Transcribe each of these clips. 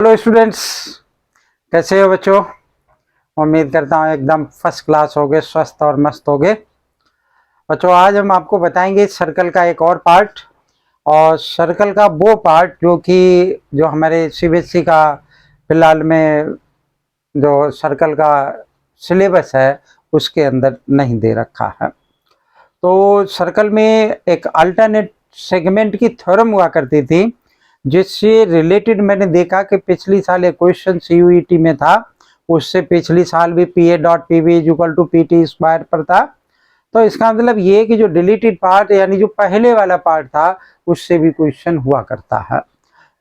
Hello students, कैसे हो बच्चों। उम्मीद करता हूँ एकदम फर्स्ट क्लास होगे, स्वस्थ और मस्त होगे। बच्चों आज हम आपको बताएंगे सर्कल का एक और पार्ट, और सर्कल का वो पार्ट जो हमारे सीबीएसई का फिलहाल में जो सर्कल का सिलेबस है उसके अंदर नहीं दे रखा है। तो सर्कल में एक अल्टरनेट सेगमेंट की थ्योरम हुआ करती थी, जिससे रिलेटेड मैंने देखा कि पिछली साल एक क्वेश्चन सीयूईटी में था, उससे पिछली साल भी P A dot P B equal to P T square पर था। तो इसका मतलब ये कि जो डिलीटेड पार्ट यानी जो पहले वाला पार्ट था उससे भी क्वेश्चन हुआ करता है।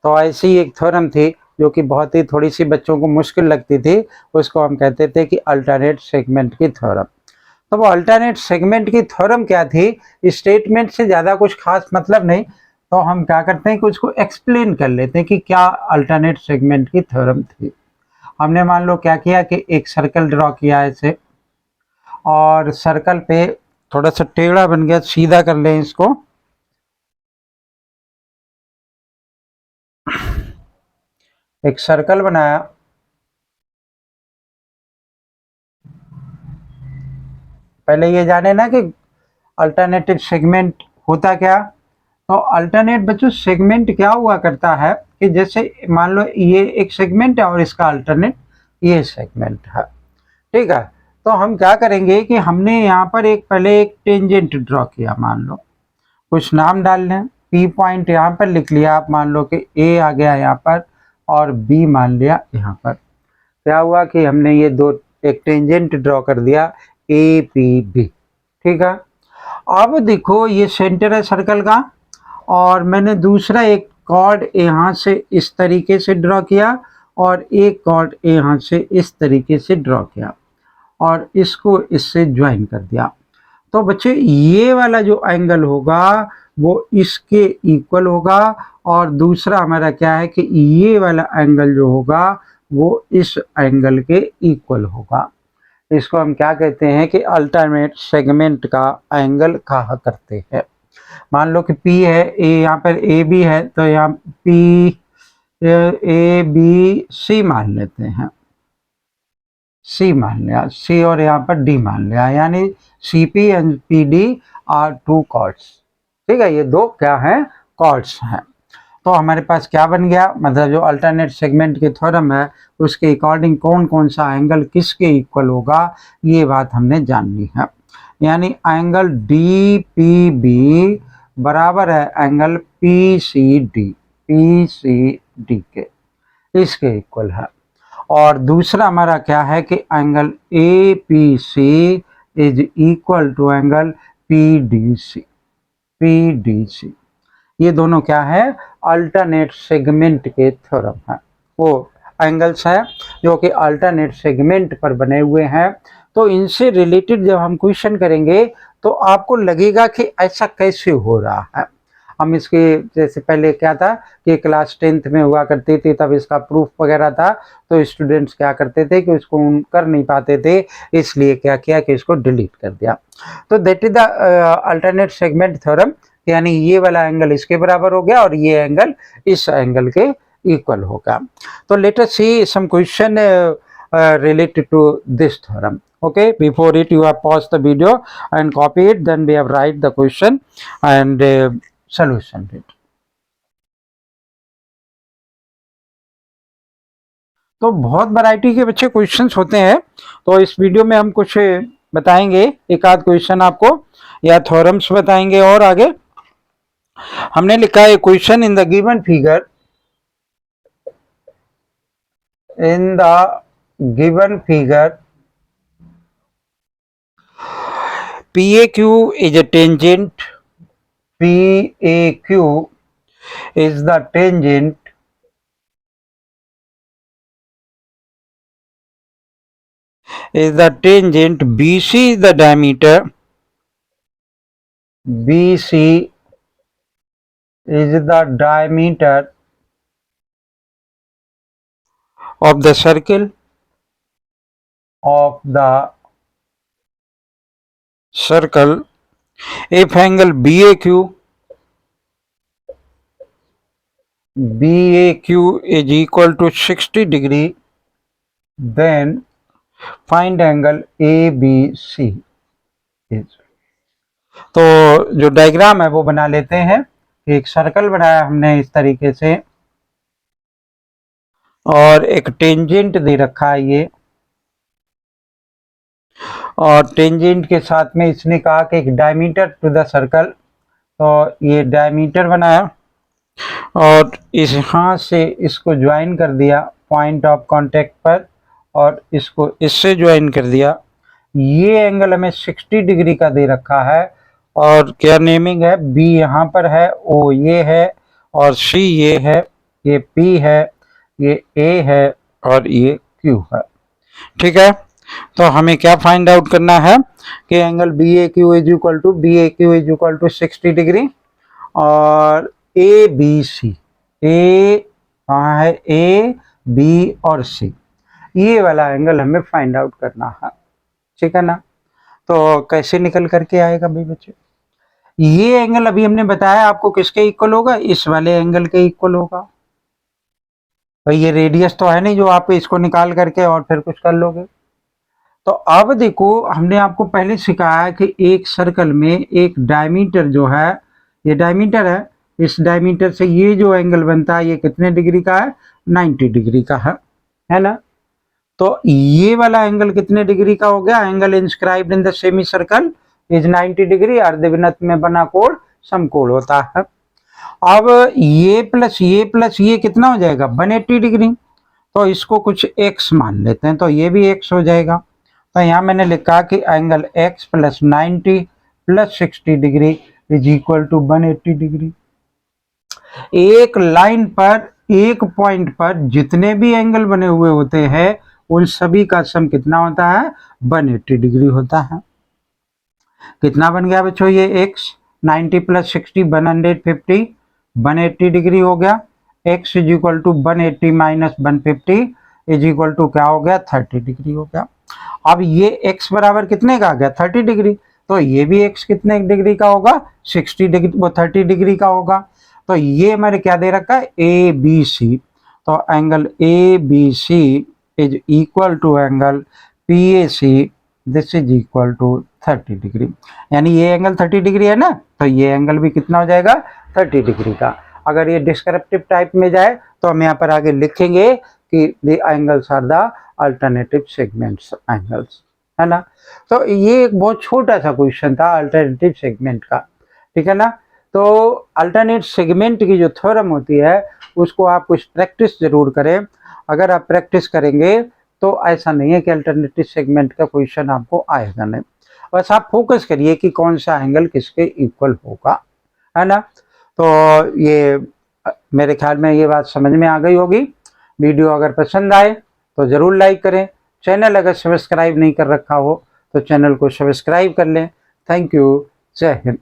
तो ऐसी एक थ्योरम थी जो कि बहुत ही थोड़ी सी बच्चों को मुश्किल लगती थी, उसको हम कहते थे कि अल्टरनेट सेगमेंट की थ्योरम। तो वो अल्टरनेट सेगमेंट की थ्योरम क्या थी, स्टेटमेंट से ज़्यादा कुछ खास मतलब नहीं। तो हम क्या करते हैं कि उसको एक्सप्लेन कर लेते हैं कि क्या अल्टरनेट सेगमेंट की थ्योरम थी। हमने मान लो क्या किया कि एक सर्कल ड्रॉ किया ऐसे, और सर्कल पे थोड़ा सा टेढ़ा बन गया, सीधा कर लें इसको। एक सर्कल बनाया, पहले ये जाने ना कि अल्टरनेटिव सेगमेंट होता क्या। तो अल्टरनेट बच्चों सेगमेंट क्या हुआ करता है कि जैसे मान लो ये एक सेगमेंट है और इसका अल्टरनेट ये सेगमेंट है, ठीक है। तो हम क्या करेंगे कि हमने यहाँ पर पहले एक टेंजेंट ड्रॉ किया, मान लो कुछ नाम डाल लें। पी पॉइंट यहाँ पर लिख लिया, आप मान लो कि ए आ गया यहाँ पर और बी मान लिया यहाँ पर। क्या हुआ कि हमने ये दो एक टेंजेंट ड्रॉ कर दिया ए पी बी, ठीक है। अब देखो ये सेंटर है सर्कल का, और मैंने दूसरा एक कॉर्ड यहाँ से इस तरीके से ड्रॉ किया और एक कॉर्ड यहाँ से इस तरीके से ड्रॉ किया और इसको इससे ज्वाइन कर दिया। तो बच्चे ये वाला जो एंगल होगा वो इसके इक्वल होगा, और दूसरा हमारा क्या है कि ये वाला एंगल जो होगा वो इस एंगल के इक्वल होगा। इसको हम क्या कहते हैं कि अल्टरनेट सेगमेंट का एंगल कहा करते हैं। मान लो कि P है, ए यहाँ पर ए बी है, तो यहाँ P ए बी सी मान लेते हैं, सी मान लिया, सी और यहाँ पर डी मान लिया, यानी C P and P D are two chords, ठीक है। ये दो क्या हैं, कॉर्ड्स हैं। तो हमारे पास क्या बन गया, मतलब जो अल्टरनेट सेगमेंट की थ्योरम है उसके अकॉर्डिंग कौन कौन सा एंगल किसके इक्वल होगा, ये बात हमने जाननी है। यानी एंगल डी पी बी बराबर है एंगल पी सी डी के, इसके इक्वल है। और दूसरा हमारा क्या है कि angle A P C is equal to angle P D C. ये दोनों क्या है, अल्टरनेट सेगमेंट के थ्योरम है, वो एंगल्स हैं जो कि अल्टरनेट सेगमेंट पर बने हुए हैं। तो इनसे रिलेटेड जब हम क्वेश्चन करेंगे तो आपको लगेगा कि ऐसा कैसे हो रहा है। हम इसके जैसे पहले क्या था कि क्लास 10th में हुआ करती थी, तब इसका प्रूफ वगैरह था, तो स्टूडेंट्स क्या करते थे कि उसको कर नहीं पाते थे, इसलिए क्या किया कि इसको डिलीट कर दिया। तो that is the alternate segment theorem, यानी ये वाला एंगल इसके बराबर हो गया और ये एंगल इस एंगल के इक्वल होगा। तो let us see some question related to this theorem. Okay, before it you have pause the video and copy it, then we have write the question and solution it. तो बहुत variety के बच्चे questions होते हैं, तो इस video में हम कुछ बताएंगे, एक आध क्वेश्चन आपको या थ्योरम्स बताएंगे। और आगे हमने लिखा है question in the given figure, in the given figure PAQ is a tangent, PAQ is the tangent BC is the diameter, BC is the diameter of the circle if angle BAQ is equal to 60 degree, then find angle ABC is। तो जो diagram है वो बना लेते हैं। एक circle बनाया हमने इस तरीके से और एक टेंजेंट दे रखा है ये, और टेंजेंट के साथ में इसने कहा कि एक डायमीटर टू द सर्कल, तो ये डायमीटर बनाया और इस यहाँ से इसको ज्वाइन कर दिया पॉइंट ऑफ कांटेक्ट पर और इसको इससे ज्वाइन कर दिया। ये एंगल हमें 60 डिग्री का दे रखा है और क्या नेमिंग है, बी यहाँ पर है, ओ ये है और सी ये है, ये पी है, ये ए है और ये क्यू है। ठीक है, तो हमें क्या फाइंड आउट करना है कि angle B A Q is equal to 60 degree और ए बी सी, ए कहाँ है, ए बी और सी, ये वाला एंगल हमें फाइंड आउट करना है। ठीक है ना, तो कैसे निकल करके आएगा भाई बच्चे, ये एंगल अभी हमने बताया आपको किसके इक्वल होगा, इस वाले एंगल के इक्वल होगा। भाई ये रेडियस तो है नहीं जो आप इसको निकाल करके और फिर कुछ कर लोगे। तो अब देखो हमने आपको पहले सिखाया कि एक सर्कल में एक डायमीटर जो है, ये डायमीटर है, इस डायमीटर से ये जो एंगल बनता है ये कितने डिग्री का है, 90 डिग्री का है ना। तो ये वाला एंगल कितने डिग्री का हो गया, angle inscribed in the semi circle is 90 degree. अर्धविनत में बना कोण समकोण होता है। अब ये प्लस ये कितना हो जाएगा, 180 डिग्री। तो इसको कुछ x मान लेते हैं, तो ये भी x हो जाएगा। तो यहाँ मैंने लिखा कि angle x plus 90 plus 60 degree is equal to 180 degree. एक लाइन पर, एक पॉइंट पर जितने भी एंगल बने हुए होते हैं उन सभी का सम कितना होता है, 180 डिग्री होता है। कितना बन गया बच्चों ये x, 90 प्लस 60 150, 180 डिग्री हो गया। x is equal to 180 minus 150 is equal to क्या हो गया, 30 डिग्री हो गया। अब ये x बराबर कितने का आ गया, 30 डिग्री। तो ये भी x कितने डिग्री का होगा, 60 डिग्री, वो 30 डिग्री का होगा। तो ये हमारे क्या दे रखा है, ए बी सी। तो angle A B C is equal to angle P A C, this is equal to 30 degree. यानी ये एंगल 30 डिग्री है ना, तो ये एंगल भी कितना हो जाएगा, 30 डिग्री का। अगर ये डिस्क्रिप्टिव टाइप में जाए तो हम यहाँ पर आगे लिखेंगे कि the angles are the alternative segments angles, है ना। तो ये एक बहुत छोटा सा क्वेश्चन था अल्टरनेटिव सेगमेंट का। ठीक है ना, तो अल्टरनेट सेगमेंट की जो थ्योरम होती है उसको आप कुछ प्रैक्टिस जरूर करें। अगर आप प्रैक्टिस करेंगे तो ऐसा नहीं है कि अल्टरनेटिव सेगमेंट का क्वेश्चन आपको आएगा नहीं। बस आप फोकस करिए कि कौन सा एंगल किसके इक्वल होगा, है ना। तो ये मेरे ख्याल में ये बात समझ में आ गई होगी। वीडियो अगर पसंद आए तो ज़रूर लाइक करें। चैनल अगर सब्सक्राइब नहीं कर रखा हो तो चैनल को सब्सक्राइब कर लें। थैंक यू, जय हिंद।